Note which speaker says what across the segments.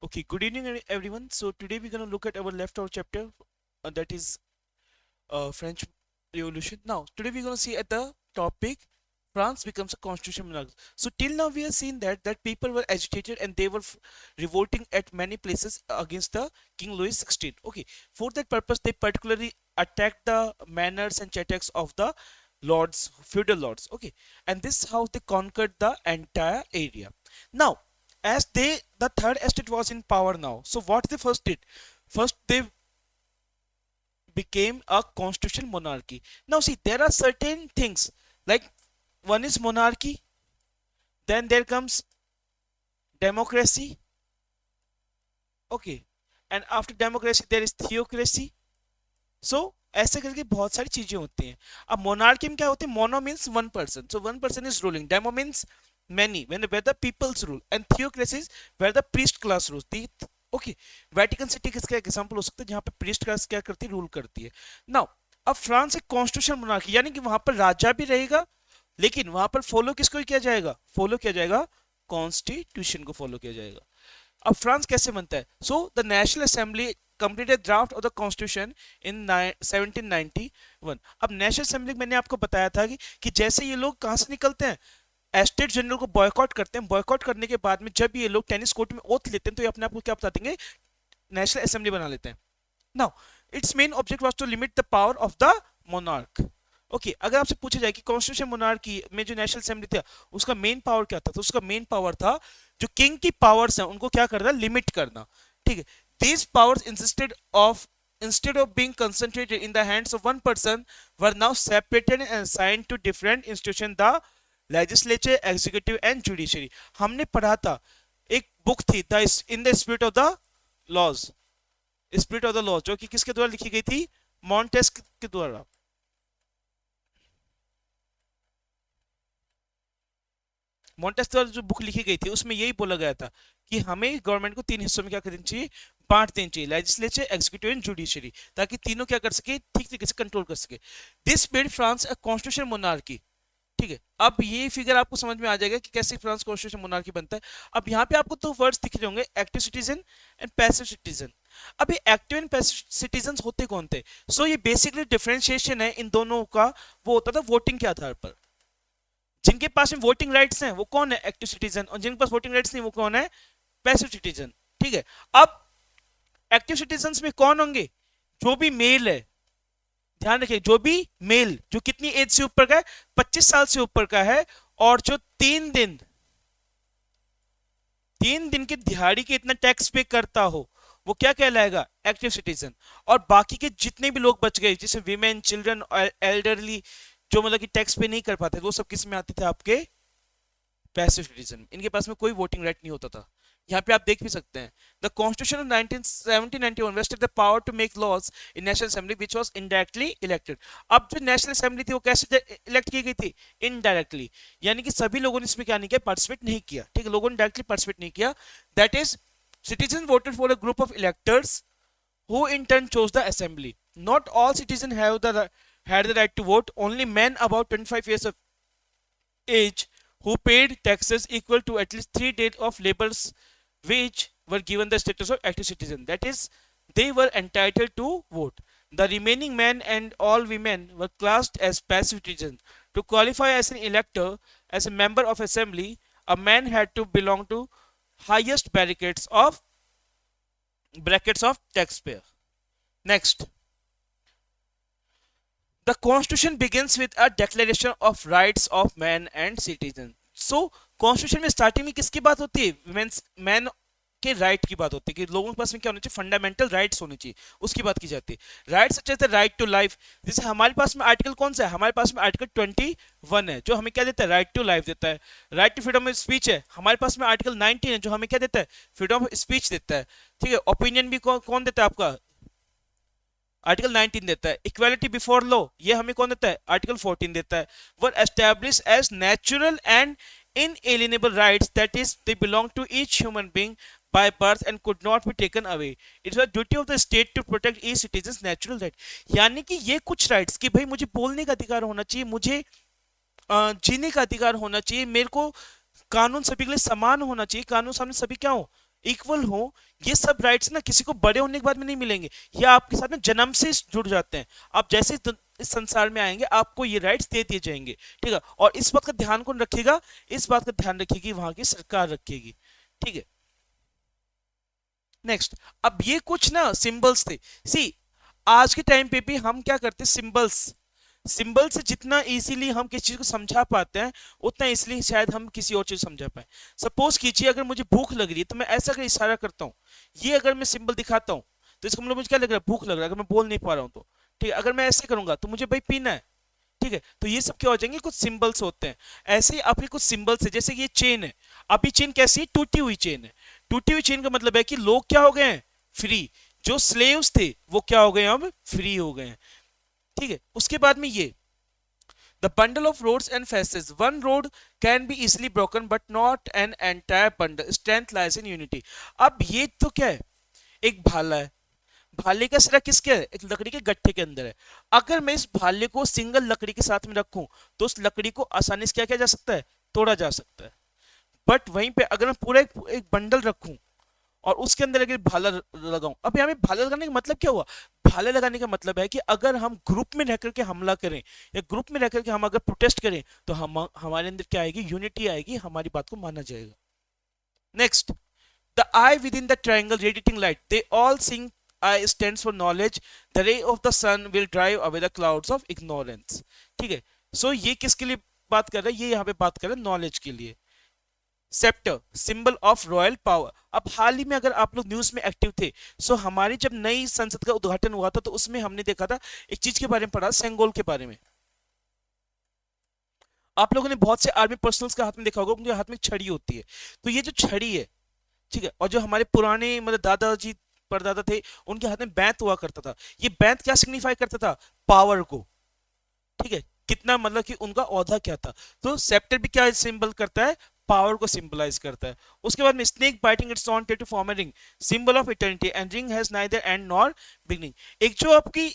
Speaker 1: Okay, good evening everyone. So today we're going to look at our leftover chapter, that is French Revolution. Now, today we're going to see at the topic France becomes a constitutional monarchy. So till now we have seen that people were agitated and they were revolting at many places against the King Louis XVI. Okay, for that purpose they particularly attacked the manners and chattacks of the lords, feudal lords. Okay, and this is how they conquered the entire area. Now, as the third estate was in power now, so what they first did? First they became a constitutional monarchy. Now see, there are certain things like one is monarchy, then there comes democracy, okay, and after democracy there is theocracy. So ऐसे करके बहुत सारी चीजें होती हैं. अब monarchy में क्या होती है? Mono means one person, so one person is ruling. Demo means many, when where the peoples rule, and theocracy is where the priest class rules. The okay, Vatican city किसका एग्जांपल हो सकता है जहां पे प्रीस्ट क्लास क्या करती है? Rule करती है. नाउ अब फ्रांस एक कॉन्स्टिट्यूशन मोनार्की, यानी कि वहां पर राजा भी रहेगा, लेकिन वहां पर फॉलो किसको किया जाएगा? फॉलो किया जाएगा कॉन्स्टिट्यूशन को फॉलो किया जाएगा. अब फ्रांस कैसे बनता है? So the national assembly completed draft of the constitution in 1791. अब नेशनल असेंबली मैंने आपको बताया था कि जैसे ये लोग कहां से निकलते हैं, एस्टेट जनरल को बॉयकॉट करते हैं. बॉयकॉट करने के बाद में जब ये लोग टेनिस कोर्ट में ओथ लेते हैं तो ये अपने आप को क्या बता देंगे? नेशनल असेंबली बना लेते हैं. Now its main object was to limit the power of the monarch. Okay, अगर आपसे पूछा जाए कि कॉन्स्टिट्यूशन मोनार्की में जो नेशनल असेंबली था उसका मेन पावर क्या था, तो उसका मेन पावर था जो किंग की पावर्स हैं उनको क्या करना? लिमिट करना. ठीक है, these powers insisted of instead of being concentrated in the hands of one person were now separated and assigned to different institutions, the legislature, executive and judiciary. हमने पढ़ा था, एक बुक थी the in the spirit of the laws, spirit of the laws, जो कि किसके द्वारा लिखी गई थी? मॉन्टेस्क के द्वारा. मॉन्टेस्क द्वारा जो बुक लिखी गई थी उसमें यही बोला गया था कि हमें गवर्नमेंट को तीन हिस्सों में क्या करना चाहिए? बांट देनी चाहिए, लेजिस्लेचर, एग्जीक्यूटिव एंड जुडिशरी, ताकि तीनों क्या कर सके? ठीक तरीके से कंट्रोल कर सके. This made France a constitution monarchy. ठीक है, अब ये फिगर आपको समझ में आ जाएगा कि कैसे फ्रांस कॉन्स्टिट्यूशन मोनार्की बनता है. अब यहाँ पे आपको तो वर्ड्स दिख रहे होंगे, active citizen and passive citizen. अब ये एक्टिव एंड पैसिव सिटीजन होते कौन थे? सो ये बेसिकली डिफरेंशिएशन है इन दोनों का. वो होता था वोटिंग के आधार पर. जिनके पास में वोटिंग राइट्स हैं वो कौन है? Active citizen. और जिनके पास वोटिंग राइट्स नहीं वो कौन है? Passive citizen. ठीक है, अब एक्टिव सिटीजन में कौन होंगे? जो भी मेल है, ध्यान रखिए, जो भी मेल जो कितनी एज से ऊपर का है? 25 साल से ऊपर का है, और जो 3 दिन की दिहाड़ी के इतना टैक्स पे करता हो वो क्या कहलाएगा? Active citizen. और बाकी के जितने भी लोग बच गए, जैसे विमेन, चिल्ड्रन, एल्डरली, जो मतलब कि टैक्स पे नहीं कर पाते, वो सब किस में आते थे? आपके पैसिव सिटीजन. इनके पास में कोई वोटिंग राइट नहीं होता था. यहाँ पे आप देख भी सकते हैं, the constitution of 1791 vested the power to make laws in national assembly which was indirectly elected. अब जो नेशनल असेंबली थी वो कैसे इलेक्ट की गई थी? इनडायरेक्टली, यानी कि सभी लोगों ने इसमें क्या नहीं किया? पार्टिसिपेट नहीं किया. ठीक है, लोगों ने डायरेक्टली पार्टिसिपेट नहीं किया. That is citizens voted for a group of electors who in turn chose the assembly. Not all citizens had the right to vote. Only men about 25 years of age who paid taxes equal to at least 3 days of labor's wage were given the status of active citizen. That is, they were entitled to vote. The remaining men and all women were classed as passive citizens. To qualify as an elector, as a member of assembly, a man had to belong to highest brackets of taxpayer. Next, the constitution begins with a declaration of rights of man and citizen. So constitution में starting में किसकी बात होती है? Women's, man के right की बात होती है कि लोगों के पास में क्या होना चाहिए? फंडामेंटल राइट्स होने चाहिए, उसकी बात की जाती है. Rights such as the right to life. जैसे हमारे पास में आर्टिकल कौन सा है? हमारे पास में आर्टिकल 21 है जो हमें क्या देता है? राइट टू लाइफ देता है. Right to freedom of speech है. हमारे पास में आर्टिकल 19 है जो हमें क्या देता है? फ्रीडम ऑफ स्पीच देता है. ठीक है, ओपिनियन भी कौन देता है? आपका आर्टिकल 19 देता है. इक्वालिटी बिफोर लॉ, ये हमें कौन देता है? आर्टिकल 14 देता है. Were establish as natural and inalienable rights, that is they belong to each human being by birth and could not be taken away. It is a duty of the state to protect each citizen's natural right. यानी कि ये कुछ rights कि भाई मुझे बोलने का अधिकार होना चाहिए, मुझे जीने का अधिकार होना चाहिए, मेरे को कानून सभी के लिए समान होना चाहिए, कानून सामने सभी क्या हो? इक्वल हो, ये सब राइट्स ना किसी को बड़े होने के बाद में नहीं मिलेंगे, ये आपके साथ में जन्म से जुड़ जाते हैं। आप जैसे इस संसार में आएंगे आपको ये राइट्स दे दिए जाएंगे, ठीक है। और इस बात का ध्यान कौन रखेगा, इस बात का ध्यान रखेगी वहां की सरकार रखेगी, ठीक है। नेक्स्ट, अब ये कुछ ना सिंबल्स थे। सी, आज के टाइम पे भी हम क्या करते हैं, सिंबल्स, सिंबल से जितना इजीली हम किसी चीज को समझा पाते हैं उतना इजीली शायद हम किसी और चीज समझा पाए। सपोज कीजिए अगर मुझे भूख लग रही है तो मैं ऐसा कर इशारा करता हूँ, ये अगर मैं सिंबल दिखाता हूँ तो इसका मतलब मुझे क्या लग रहा है, भूख लग रहा है, अगर मैं बोल नहीं पा रहा हूँ तो, ठीक है। अगर मैं ऐसे करूंगा तो मुझे भाई पीना है, ठीक है। तो ये सब क्या हो जाएंगे, कुछ सिंबल्स होते हैं। ऐसे ही आपके कुछ सिंबल्स है, जैसे कि ये चेन है। अब ये चेन कैसी है, टूटी हुई चेन है। टूटी हुई चेन का मतलब है कि लोग क्या हो गए हैं, फ्री। जो स्लेव्स थे वो क्या हो गए, अब फ्री हो गए हैं, ठीक है। उसके बाद में ये the bundle of roads and faces, one road can be easily broken but not an entire bundle, strength lies in unity। अब ये तो क्या है, एक भाला है, भाले का सिरा किसके है, एक लकड़ी के गट्ठे के अंदर है। अगर मैं इस भाले को सिंगल लकड़ी के साथ में रखूं तो उस लकड़ी को आसानी से क्या किया जा सकता है, तोड़ा जा सकता है। बट वहीं पे अगर मैं पूरा एक बंडल रखूं और उसके अंदर अगर भाला लगाऊं, अब यहाँ पे भाला लगाने का मतलब क्या हुआ, भाला लगाने का मतलब है कि अगर हम ग्रुप में रह करके हमला करें या ग्रुप में रह करके हम अगर प्रोटेस्ट करें तो हम हमारे अंदर क्या आएगी, यूनिटी आएगी, हमारी बात को माना जाएगा। Next, the eye within the triangle radiating light, they all sing I stands for knowledge, the ray of the sun will drive away the clouds of ignorance, ठीक है। सो ये किसके लिए बात कर रहा है, ये यहाँ पे बात कर रहा है नॉलेज के लिए। Sceptre, symbol of royal power. अब हाल ही में अगर आप लोग न्यूज में एक्टिव थे, सो हमारी जब नई संसद का उद्घाटन हुआ था तो उसमें हमने देखा था, एक चीज के बारे में पढ़ा, सेंगोल के बारे में। आप लोगों ने बहुत से आर्मी पर्सनल्स का हाथ में देखा होगा, उनके हाथ में छड़ी होती है। तो ये जो छड़ी है, ठीक है, और जो हमारे पुराने मतलब दादाजी परदादा थे उनके हाथ में बैंत हुआ करता था। ये बैंत क्या सिग्निफाई करता था, पावर को, ठीक है, कितना मतलब कि उनका औहदा क्या था। तो सेप्टर भी क्या सिंबल करता है, पावर को सिंबलाइज करता है। उसके बाद में snake biting its own tail to form a ring, symbol of eternity, and ring has neither end nor beginning. एक जो आपकी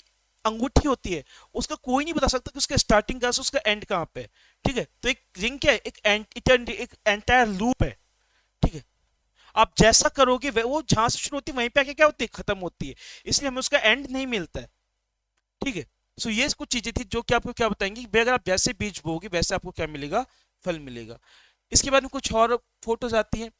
Speaker 1: अंगूठी होती है उसका कोई नहीं बता सकता कि उसका स्टार्टिंग कहां से उसका एंड कहां पे है, ठीक है। तो एक रिंग क्या है, एक इटर्निटी, एक एंटायर लूप है, ठीक है। आप जैसा करोगे वो जहां से शुरू होती है वहीं पे आके क्या होती है, खत्म होती है, इसलिए हमें उसका एंड नहीं मिलता है, ठीक है। सो ये कुछ चीजें थी जो कि आपको क्या बताएंगी, अगर आप जैसे बीज बोगे वैसे आपको क्या मिलेगा, फल मिलेगा। इसके बाद में कुछ और फोटोज आती हैं।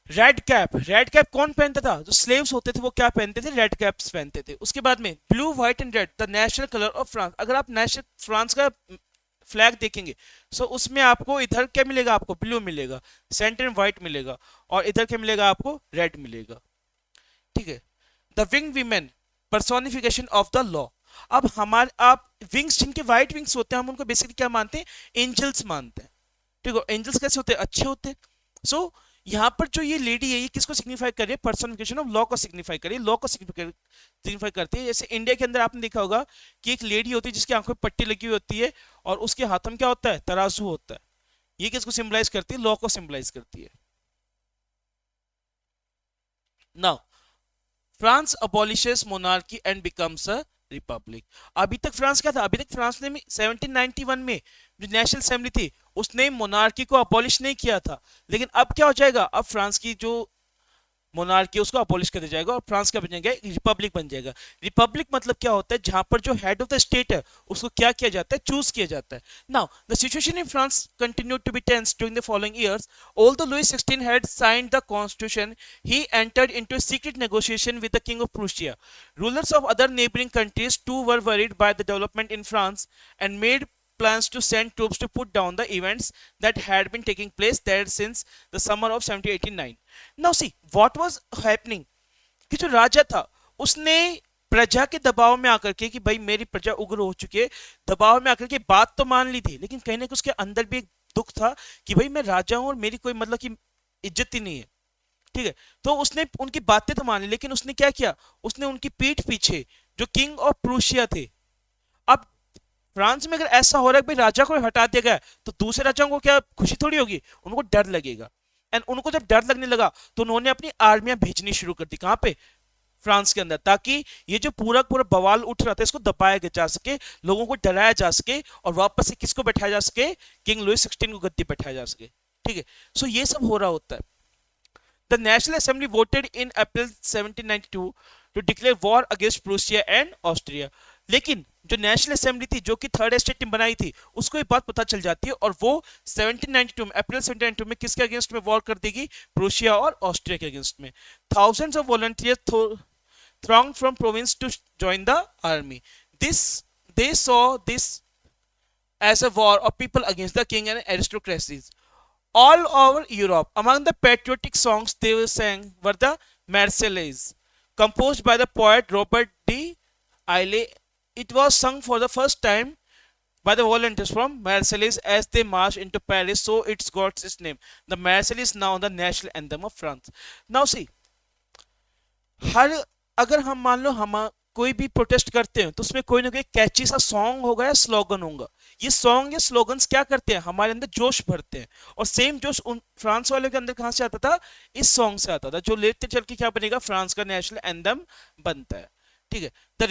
Speaker 1: रेड कैप, रेड कैप कौन पहनता था, जो स्लेव्स होते थे वो क्या पहनते थे, रेड कैप्स पहनते थे। उसके बाद में blue white and red, the national colour of France. अगर आप नेशनल फ्रांस का फ्लैग देखेंगे सो उसमें आपको इधर क्या मिलेगा, आपको ब्लू मिलेगा, सेंटर में व्हाइट मिलेगा, और इधर क्या मिलेगा, आपको रेड मिलेगा, ठीक है। The wing women, personification of the law. अब हमारे आप विंग्स, जिनके व्हाइट विंग्स होते हैं हम उनको बेसिकली क्या मानते हैं, एंजल्स मानते हैं, ठीक है। एंजल्स कैसे होते हैं, अच्छे होते हैं। सो यहाँ पर जो ये लेडी है ये किसको सिग्निफाई कर रही है, पर्सोनिफिकेशन ऑफ लॉ को सिग्निफाई कर रही है, लॉ को सिग्निफाई करती है। जैसे इंडिया के अंदर आपने देखा होगा कि एक लेडी होती है जिसकी आंखों में पट्टी लगी हुई होती है और उसके हाथ में क्या होता है, तराजू होता है। ये किसको सिंबलाइज करती है, लॉ को सिंबलाइज करती है। Now France अबॉलिशेस monarchy and becomes a republic. अभी तक फ्रांस क्या था, अभी तक फ्रांस ने 1791 में जो नेशनल असेंबली थी उसने मोनार्की को अबॉलिश नहीं किया था। लेकिन अब क्या हो जाएगा, अब फ्रांस की जो मोनार्की उसको अबॉलिश कर दिया जाएगा और फ्रांस का बन जाएगा, रिपब्लिक बन जाएगा। रिपब्लिक मतलब क्या होता है, जहां पर जो हेड ऑफ द स्टेट है उसको क्या किया जाता है, चूज किया जाता है। Now the situation in France continued to be tense during the following years. Although Louis XVI had signed the constitution, he entered into a secret negotiation with the king of Prussia. Rulers of other neighboring countries too were worried by the development in France and made plans to send troops to put down the events that had been taking place there since the summer of 1789. Now see what was happening, कि जो राजा था उसने प्रजा के दबाव में आकर के, कि भाई मेरी प्रजा उग्र हो चुकी है, दबाव में आकर के बात तो मान ली थी, लेकिन कहीं ना कहीं उसके अंदर भी एक दुख था कि भाई मैं राजा हूं और मेरी कोई मतलब की इज्जत ही नहीं है, ठीक है। तो उसने उनकी बातें तो मान ली, लेकिन उसने क्या किया, उसने उनकी पीठ पीछे जो किंग ऑफ प्रूशिया थे, अब फ्रांस में अगर ऐसा हो रहा है कि भाई राजा को हटा दिया गया तो दूसरे राजाओं को क्या खुशी थोड़ी होगी, उनको डर लगेगा। एंड उनको जब डर लगने लगा तो उन्होंने अपनी आर्मियां भेजनी शुरू कर दी, कहां पे, फ्रांस के अंदर, ताकि ये जो पूरा पूरा बवाल उठ रहा था इसको दबाया जा सके, लोगों को डराया जा सके और वापस से किसको बैठाया जा सके, किंग लुइस 16 को गद्दी बैठाया जा सके, ठीक है। सो ये सब हो रहा होता है। The National Assembly voted in April 1792 to declare war against Prussia and Austria. लेकिन जो नेशनल असेंबली थी जो कि थर्ड स्टेट टीम बनाई थी उसको ये बात पता चल जाती है और वो 1792 में अप्रैल 1792 में किसके अगेंस्ट में वॉर कर देगी? प्रूशिया और ऑस्ट्रिया के अगेंस्ट में. Thousands of volunteers thronged from province to join the army. This they saw this as a war of people against the king and aristocracies. All over Europe, among the patriotic songs they sang were the Marseillaise, composed by the poet Robert de Aile. It was sung for the first time by the volunteers from Marseille as they marched into Paris, so it's got its name. The Marseillaise is now the national anthem of France. Now see, हर अगर हम मान लो हम कोई भी protest करते हैं तो उसमें कोई ना कोई कैची सा सॉन्ग होगा या स्लोगन होगा. ये सॉन्ग या स्लोगन्स क्या करते हैं? हमारे अंदर जोश भरते हैं. और सेम जोश उन फ्रांस वालों के अंदर कहां से आता था? इस सॉन्ग से आता था, जो लेते चल के क्या बनेगा? फ्रांस का नेशनल एंथम बनता है. ठीक है. The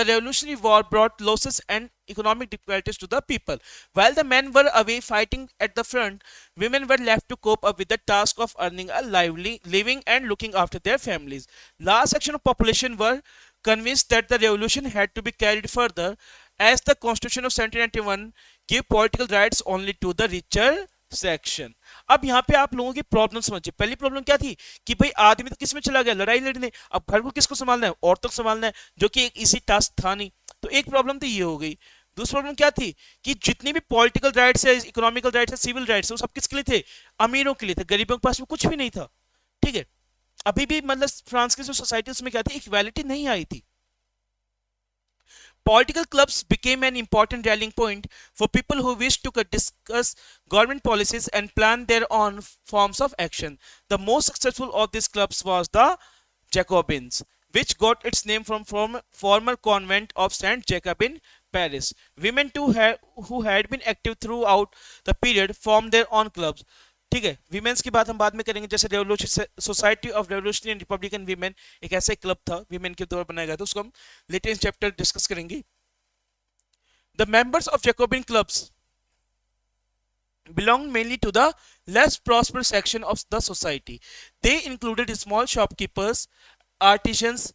Speaker 1: Revolutionary War brought losses and economic difficulties to the people. While the men were away fighting at the front, women were left to cope up with the task of earning a living and looking after their families. Large section of population were convinced that the revolution had to be carried further, as the Constitution of 1791 gave political rights only to the richer section. अब यहाँ पे आप लोगों की problem समझिए. पहली problem क्या थी कि भाई आदमी तो किस में चला गया? लड़ाई लड़ने. अब घर को किसको संभालना है? औरतों को संभालना है, जो कि एक इसी टास्क था नहीं. तो एक प्रॉब्लम तो ये हो गई. दूसरी प्रॉब्लम क्या थी कि जितनी भी पॉलिटिकल राइट्स है, इकोनॉमिकल राइट्स है, सिविल राइट्स है, वो सब किसके लिए थे? अमीरों के लिए थे. गरीबों के पास में कुछ भी नहीं था. ठीक है. अभी भी मतलब फ्रांस की जो सोसाइटी उसमें क्या थी? इक्वालिटी नहीं आई थी. Political clubs became an important rallying point for people who wished to discuss government policies and plan their own forms of action. The most successful of these clubs was the Jacobins, which got its name from former convent of Saint Jacob in Paris. Women too who had been active throughout the period formed their own clubs. ठीक है. Women's की बात हम बाद में करेंगे. जैसे revolution society of revolutionary and Republican women एक ऐसा क्लब था वीमेन के तौर पर बनाया गया था, उसको हम लेटेस्ट चैप्टर डिस्कस करेंगे. The members of Jacobian clubs belonged mainly to the less prosperous section of the society. They included small shopkeepers, artisans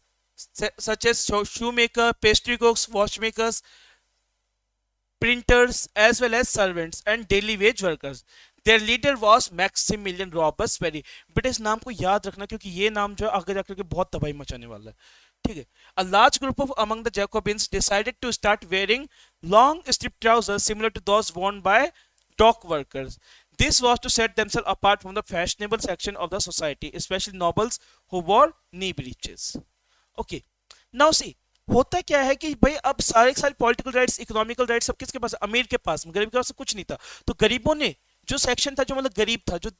Speaker 1: such as shoemaker, pastry cooks, watchmakers, printers, as well as servants and daily wage workers. Their leader was Maximilian Robespierre. बेटे इस नाम को याद रखना क्योंकि ये नाम जो आगे जाकर के बहुत तबाही मचाने वाला है. ठीक है. A large group of among the Jacobins decided to start wearing long striped trousers similar to those worn by dock workers. This was to set themselves apart from the fashionable section of the society, especially nobles who wore knee breeches. Okay. Now see, होता क्या है कि भाई अब सारे political rights, economical rights सब किसके पास? अमीर के पास. गरीब के पास कुछ नहीं था. तो गरीबों ने जो सेक्शन था, जो मतलब गरीब था, जो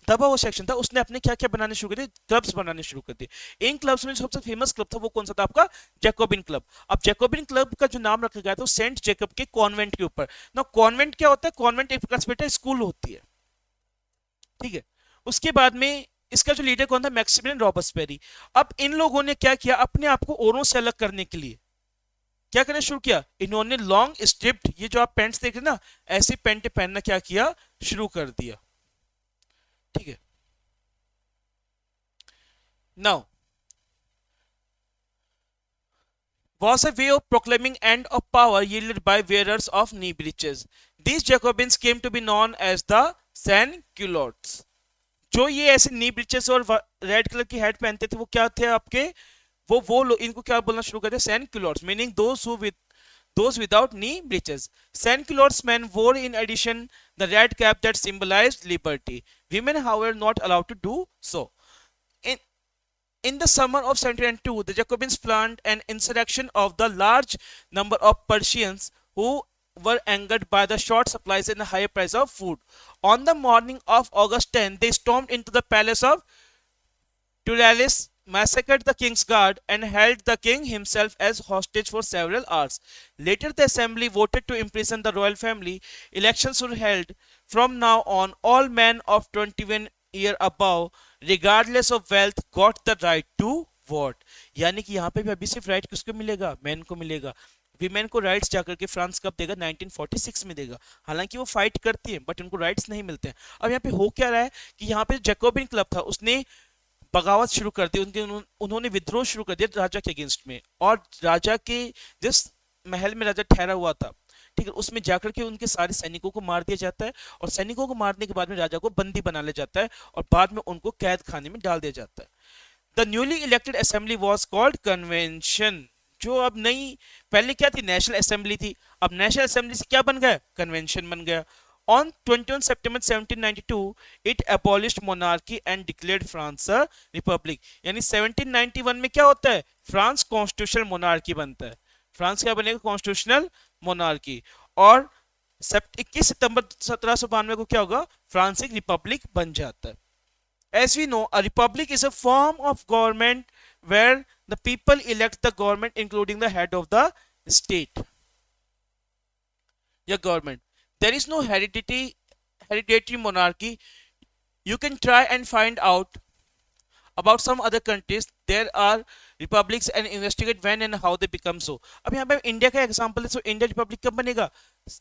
Speaker 1: दबा हुआ सेक्शन था, उसने अपने क्या क्या बनाने शुरू कर दिए? क्लब्स बनाने शुरू कर दिए. इन क्लब्स में सबसे फेमस क्लब था वो कौन सा था? आपका जैकोबिन क्लब. अब जैकोबिन क्लब का जो नाम रखा गया था सेंट जेकब के कॉन्वेंट के ऊपर. ना कॉन्वेंट क्या होता है? कॉन्वेंट एक प्रकार से बेटा स्कूल होती है. ठीक है. उसके बाद में इसका जो लीडर कौन था? मैक्सिमिलियन रॉबस्पेरी. अब इन लोगों ने क्या किया? अपने आप को औरों से अलग करने के लिए क्या करना शुरू किया? इन्होंने लॉन्ग स्ट्रिप्ड, ये जो आप पैंट्स देख रहे हैं ना, ऐसी पैंट पहनना क्या किया? शुरू कर दिया. ठीक है. Now was a way of proclaiming end of power yielded by wearers of knee breeches. These Jacobins came to be known as the sans-culottes. जो ये ऐसे नी ब्रीचेस और रेड कलर की हैट पहनते थे वो क्या थे आपके? वो लोग इनको क्या बोलना शुरू करते? sans-culottes, meaning those without knee breeches. Sans-culottes men wore in addition the red cap that symbolized liberty. Women, however, not allowed to do so. In the summer of 1702, the Jacobins planned an insurrection of the large number of Persians who were angered by the short supplies and the higher price of food. On the morning of August 10, they stormed into the palace of Tulalis, massacred the king's guard, and held the king himself as hostage for several hours. Later, the assembly voted to imprison the royal family. Elections were held. From now on, all men of 21 years above, regardless of wealth, got the right to vote. यानी कि यहाँ पे भी अभी सिर्फ right किसको मिलेगा? Man को मिलेगा. विमेन को राइट्स जाकर के फ्रांस कब देगा? 1946 में देगा। हालांकि वो फाइट करती है बट उनको राइट्स नहीं मिलते हैं। अब यहाँ पे हो क्या रहा है कि यहाँ पे जैकोबिन क्लब था, उसने बगावत शुरू कर दी, उन्होंने विद्रोह शुरू कर दिया राजा के अगेंस्ट में, और राजा के जिस महल में राजा ठहरा हुआ था, ठीक है, उसमें जाकर के उनके सारे सैनिकों को मार दिया जाता है, और सैनिकों को मारने के बाद में राजा को बंदी बना लिया जाता है, और बाद में उनको कैद खाने में डाल दिया जाता है। The newly elected assembly was called convention. जो अब नई, पहले क्या थी? नेशनल असेंबली थी, अब नेशनल असेंबली से क्या बन गया? कन्वेंशन बन गया। On 21 September 1792, it abolished monarchy and declared France a republic। यानी 1791 में क्या होता है? फ्रांस कॉन्स्टिट्यूशनल मोनार्की बनता है। फ्रांस क्या बनेगा? Constitutional monarchy. और 21 सितंबर 1792 को क्या होगा? फ्रांस एक रिपब्लिक बन जाता है। As we know, a republic is a form of government where the people elect the government, including the head of the state. Your government. There is no hereditary monarchy. You can try and find out about some other countries. There are republics and investigate when and how they become so. अब यहाँ पे India का example है, so India Republic कब बनेगा?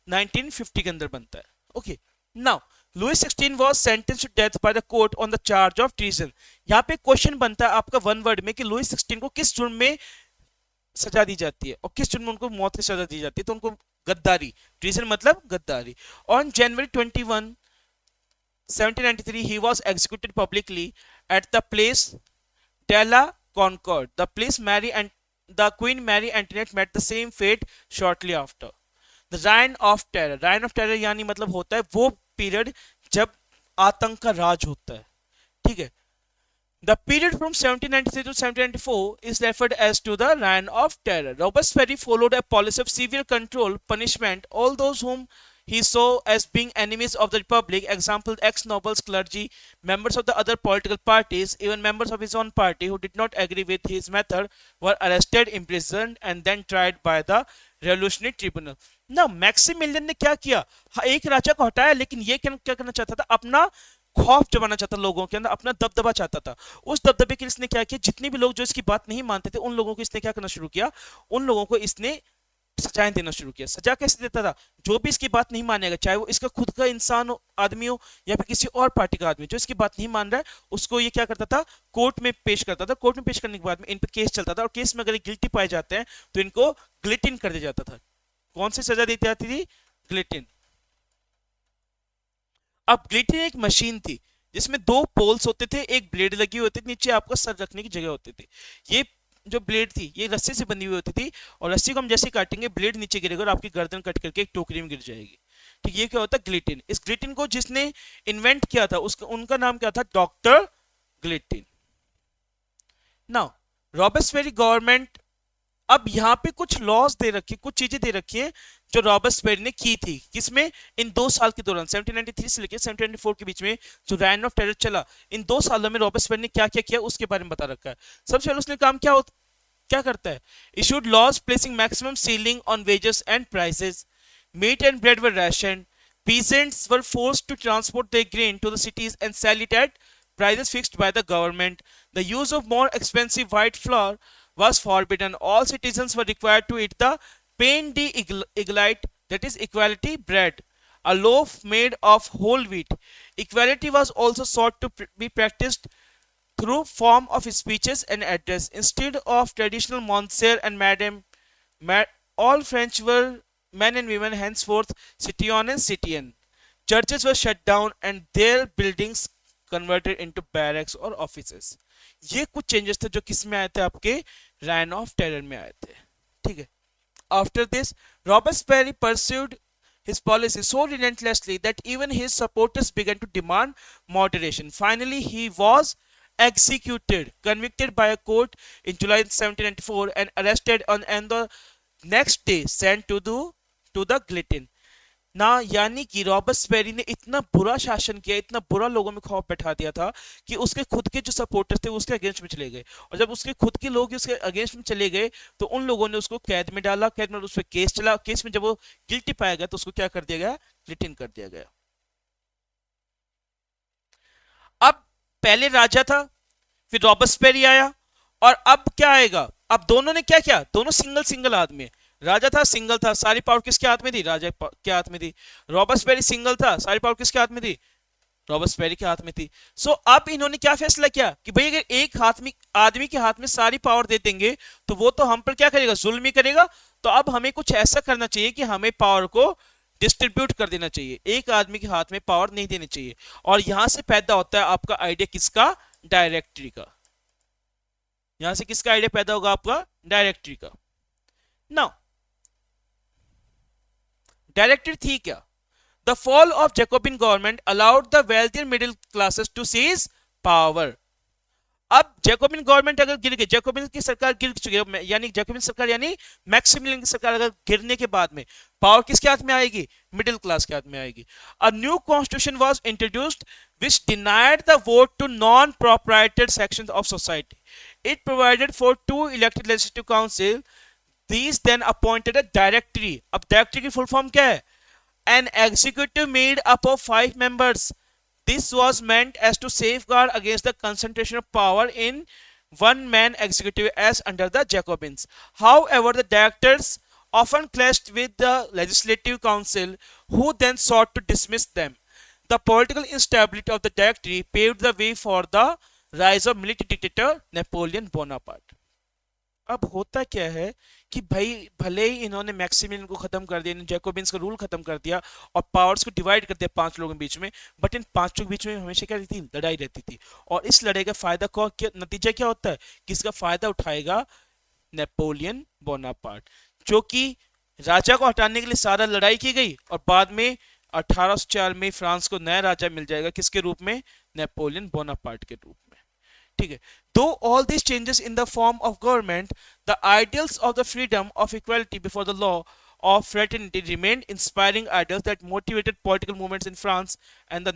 Speaker 1: 1950 के अंदर बनता है। Okay, now Louis 16 was sentenced to death by the court on the charge of treason। यहाँ पे क्वेश्चन बनता है आपका वन वर्ड में कि लुई 16 को किस जुर्म में सजा दी जाती है और किस जुर्म में उनको मौत की सजा दी जाती है? तो उनको गद्दारी, ट्रीजन मतलब गद्दारी। On January 21 1793 he was executed publicly at the place de la Concorde। the place Mary and the Queen Mary Antoinette met the same fate shortly after। The reign of terror, reign of terror यानी मतलब होता है वो period जब आतंक का राज होता है, ठीक है। The period from 1793 to 1794 is referred as to the Reign of Terror। Robespierre followed a policy of severe control, punishment, all those whom he saw as being enemies of the Republic, example ex-nobles, clergy, members of the other political parties, even members of his own party who did not agree with his method were arrested, imprisoned and then tried by the Revolutionary Tribunal। ना Maximilian ने क्या किया? हाँ, एक राजा को हटाया, लेकिन ये क्या करना चाहता था? अपना खौफ जमाना चाहता, लोगों के अंदर अपना दबदबा चाहता था। उस दबदबे के लिए इसने क्या किया? जितने भी लोग जो इसकी बात नहीं मानते थे, उन लोगों को इसने क्या करना शुरू किया? उन लोगों को इसने सजाएं देना शुरू किया। सजा कैसे देता था? जो भी इसकी बात नहीं मानेगा, चाहे वो इसका खुद का इंसान हो, आदमी हो, या फिर किसी और पार्टी का आदमी, जो इसकी बात नहीं मान रहा है, उसको ये क्या करता था? कोर्ट में पेश करता था। कोर्ट में पेश करने के बाद में इन पर केस चलता था, और केस में अगर गिल्टी पाए जाते हैं तो इनको गिलेटिन कर दिया जाता था। कौन सी सजा दी जाती थी? गिलेटिन। अब गिलेटिन एक मशीन थी जिसमें दो पोल्स होते थे, एक ब्लेड लगी होती थी, नीचे आपका सर रखने की जगह होती थी। ये जो ब्लेड थी ये रस्सी से बंधी हुई होती थी, और रस्सी को हम जैसे काटेंगे ब्लेड नीचे गिरेगा और आपकी गर्दन कट करके एक टोकरी में गिर जाएगी। ठीक, ये क्या होता है? गिलेटिन। इस गिलेटिन को जिसने इन्वेंट किया था उसका उनका नाम क्या था? Doctor guillotine. नाउ रॉबर्टसबेरी गवर्नमेंट, अब यहाँ पे कुछ लॉज दे रखी, कुछ चीजें दे रखी है जो रॉबर्टसबेरी ने की थी। किसमें? इन 2 साल के दौरान 1793 से लेकर 1794 के बीच में जो रेन ऑफ टेरर चला, इन 2 सालों में रॉबर्टसबेरी ने क्या क्या किया उसके बारे में बता रखा है। सबसे पहले उसने काम क्या करता है? Issued laws placing maximum ceiling on wages and prices, meat and bread were rationed, peasants were forced to transport their grain to the cities and sell it at prices fixed by the government, the use of more expensive white flour was forbidden, all citizens were required to eat the pain de egalite, that is equality bread, a loaf made of whole wheat। Equality was also sought to be practiced through form of speeches and address instead of traditional monsieur and madame। All French were men and women henceforth citoyen and citizen। Churches were shut down and their buildings converted into barracks or offices। ये कुछ changes थे जो किस में आए थे? आपके reign of terror में आए थे, ठीक है। After this, Robespierre pursued his policy so relentlessly that even his supporters began to demand moderation। Finally, he was executed, convicted by a court in July 1794 and arrested and the next day sent to the guillotine। ना यानी कि रॉबर्टसबेरी ने इतना बुरा शासन किया, इतना बुरा लोगों में खौफ बैठा दिया था कि उसके खुद के जो सपोर्टर्स थे वो उसके अगेंस्ट में चले गए, और जब उसके खुद के लोग उसके अगेंस्ट में चले गए तो उन लोगों ने उसको कैद में डाला, कैद में उस पर केस चला, केस में जब वो गिल्टी पाया गया तो उसको क्या कर दिया गया? गिलोटिन कर दिया गया। अब पहले राजा था, फिर रॉबर्टसबेरी आया, और अब क्या आएगा? अब दोनों ने क्या किया? दोनों सिंगल सिंगल आदमी है। राजा था, सिंगल था, सारी पावर किसके हाथ में थी? राजा के हाथ में थी। रॉबर्टसबेरी सिंगल था, सारी पावर किसके हाथ में थी? रॉबर्टसबेरी के हाथ में थी। सो अब इन्होंने क्या फैसला किया कि भाई अगर एक हाथ में आदमी के हाथ में सारी पावर दे देंगे तो वो तो हम पर क्या करेगा? जुल्म ही करेगा। तो अब हमें कुछ ऐसा करना चाहिए कि हमें पावर को डिस्ट्रीब्यूट कर देना चाहिए, एक आदमी के हाथ में पावर नहीं देनी चाहिए। और यहां से पैदा होता है आपका आइडिया किसका? डायरेक्टरी का। यहां से किसका आइडिया पैदा होगा? आपका डायरेक्टरी का। नाउ डायरेक्टरी थी क्या? The fall of Jacobin government allowed the wealthier middle classes to seize power. अब जैकोबिन गवर्नमेंट अगर गिर गई, जैकोबिन की सरकार गिर चुकी है, यानी जैकोबिन सरकार यानी मैक्सिमिलियन की सरकार अगर गिरने के बाद में पावर किसके हाथ में आएगी? मिडिल क्लास के हाथ में आएगी। A new constitution was introduced which denied the vote to non-proprietary sections of society. It provided for 2 elected legislative council. These then appointed a directory. अब directory की full form क्या है? An executive made up of 5 members. This was meant as to safeguard against the concentration of power in one man executive as under the Jacobins. However, the directors often clashed with the legislative council, who then sought to dismiss them. The political instability of the directory paved the way for the rise of military dictator Napoleon Bonaparte. अब होता क्या है कि भाई भले ही इन्होंने Maximilian को खत्म कर दिया, जैकोबिन्स का रूल खत्म कर दिया और पावर्स को डिवाइड कर दिया 5 लोगों के बीच में, बट इन 5 के बीच में हमेशा क्या रहती थी? लड़ाई रहती थी। और इस लड़ाई का फायदा को क्या नतीजा क्या होता है? किसका फायदा उठाएगा? नेपोलियन बोनापार्ट, जो कि राजा को हटाने के लिए सारा लड़ाई की गई और बाद में 1804 में फ्रांस को नया राजा मिल जाएगा, किसके रूप में? नेपोलियन बोनापार्ट के रूप में। ठीक है। दो all these changes in the form of government, the ideals of the freedom of equality before the law of fraternity remained inspiring ideals that motivated political movements in France and the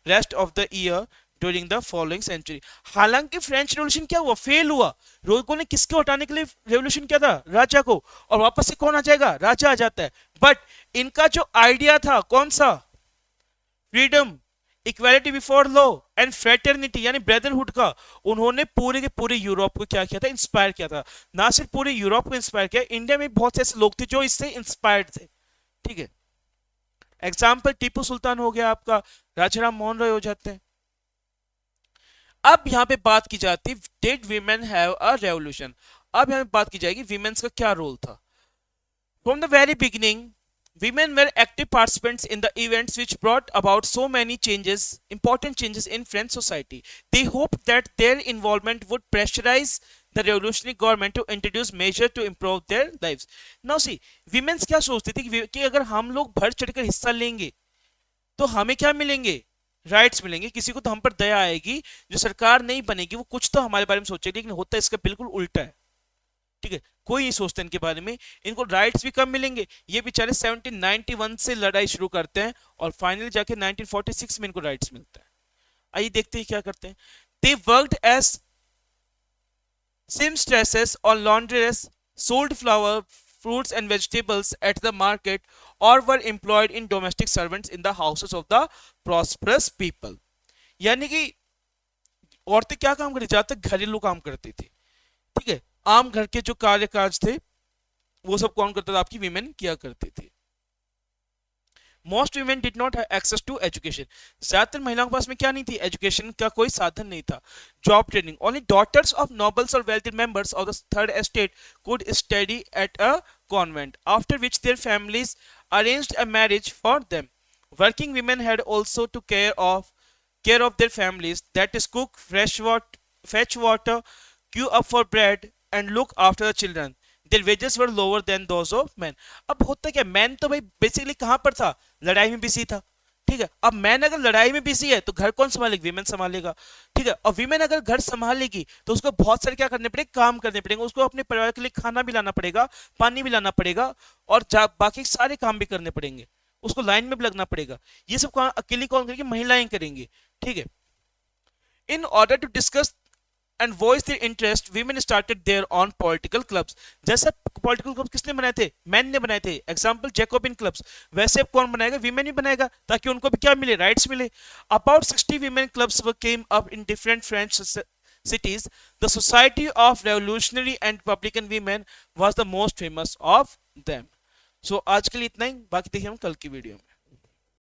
Speaker 1: rest of the year during the following century. हालांकि French revolution क्या हुआ? Fail हुआ। लोगों ने किसको हटाने के लिए रेवोल्यूशन किया था? राजा को। और वापस से कौन आ जाएगा? राजा आ जाता है। बट इनका जो आइडिया था कौन सा? Freedom, equality before law and fraternity यानी ब्रदरहुड का, उन्होंने पूरे के पूरे यूरोप को क्या किया था? इंस्पायर किया था। ना सिर्फ पूरे यूरोप को इंस्पायर किया, इंडिया में बहुत से ऐसे लोग थे जो इससे इंस्पायर्ड थे। ठीक है। एग्जाम्पल टीपू सुल्तान हो गया आपका, राजाराम मोहन रॉय हो जाते हैं। अब यहां पे बात की जाती है did women have a revolution. अब यहां पे बात की जाएगी वीमेन्स का क्या रोल था। From the very beginning women were active participants in the events which brought about so many changes, important changes in French society. They hoped that their involvement would pressurize the revolutionary government to introduce measures to improve their lives. Now see, women क्या सोचती थी कि अगर हम लोग बढ़ चढ़कर हिस्सा लेंगे तो हमें क्या मिलेंगे? राइट्स मिलेंगे। किसी को तो हम पर दया आएगी, जो सरकार नहीं बनेगी वो कुछ तो हमारे बारे में सोचेगी, लेकिन होता इसका बिल्कुल उल्टा है। ठीक है। कोई नहीं सोचता इनके बारे में, इनको राइट्स भी कम मिलेंगे। ये बेचारे 1791 से लड़ाई शुरू करते हैं और फाइनली जाके 1946 में इनको राइट्स मिलता है। आइए देखते हैं क्या करते हैं। They worked as seamstresses or laundresses, sold flour, fruits and vegetables at the market, or were employed in domestic servants in the houses of the prosperous people. यानी कि औरतें क्या काम करती? ज्यादातर घरेलू काम करती थी। ठीक है। आम घर के जो कार्य काज थे वो सब कौन करता था? आपकी वीमेन किया करती थी। Most women did not have access to education. ज्यादातर महिलाओं के पास में क्या नहीं थी? एजुकेशन का कोई साधन नहीं था। Job training, only daughters of nobles और wealthy members of the third estate could study at a convent, after which their families arranged a marriage for them. Working women had also to care of their families, that is cook, fetch water, queue up for bread and look after the children. Their wages were lower than those of men. अब होता क्या? Man तो भाई basically कहां पर था? लड़ाई में बिजी था। ठीक है। अब मैन अगर लड़ाई में बिजी है तो घर कौन संभालेगा? वीमेन संभालेगा। ठीक है। और वीमेन अगर घर संभालेगी तो उसको बहुत सारे क्या करने पड़ेंगे? काम करने पड़ेंगे। उसको अपने परिवार के लिए खाना भी लाना पड़ेगा, पानी भी लाना पड़ेगा और बाकी सारे काम भी करने पड़ेंगे। उसको लाइन में भी लगना पड़ेगा। ये सब काम अकेली कौन करेगी? महिलाएं करेंगी। ठीक है। In order to discuss and voice their interest, women started their own political clubs. जैसे political clubs किसने बनाए थे? मैन ने बनाए थे। Example Jacobian clubs. वैसे अब कौन बनाएगा? वीमेन ही बनाएगा, ताकि उनको भी क्या मिले? राइट्स मिले। About 60 women clubs came up in different French cities, the Society of Revolutionary and Republican Women was the most famous of them. So आज के लिए इतना ही, बाकी देखिए हम कल की वीडियो में.